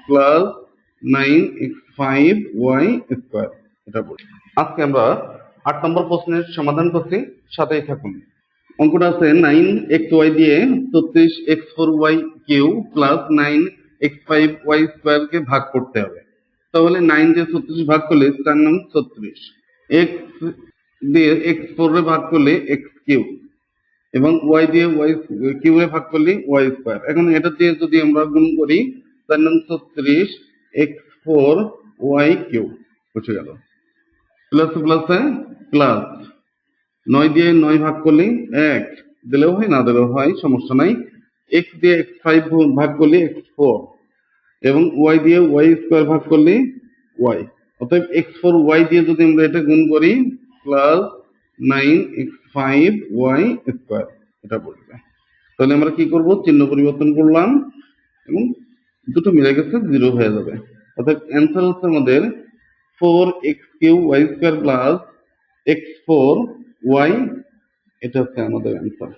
Plus 9x5y square, এটা বলি। আজকে আমরা 8 নম্বর প্রশ্নের সমাধান করছি, সাথেই থাকুন। অঙ্কটা আছে 9xy দিয়ে 36x4y Q plus 9x5y square কে ভাগ করতে হবে। তাহলে 9 দিয়ে 36 ভাগ করলে 4 নং 36, x দিয়ে x4 এ ভাগ করলে x কিউ, এবং y দিয়ে y কিউ এ ভাগ করলে y স্কোয়ার। এখন এটা দিয়ে যদি আমরা গুণ করি 4 নং 36 x4 y কিউ, বুঝে গেল। প্লাস প্লাসে প্লাস, 9 দিয়ে 9 ভাগ করলে 1, দিলেও হয় না দিলেও হয়, সমস্যা নাই। x দিয়ে x5 ভাগ করলে x4, এবং y দিয়ে y স্কোয়ার ভাগ করলে y। অতএব x4y দিয়ে যদি আমরা এটা গুণ করি প্লাস 9x5y স্কোয়ার, এটা বলবে। তাহলে আমরা কি করব, চিহ্ন পরিবর্তন করলাম এবং দুটো মিলে গেছে, 0 হয়ে যাবে। অর্থাৎ অ্যান্সার হচ্ছে আমাদের 4x3y স্কোয়ার প্লাস x4y, এটা হচ্ছে আমাদের অ্যান্সার।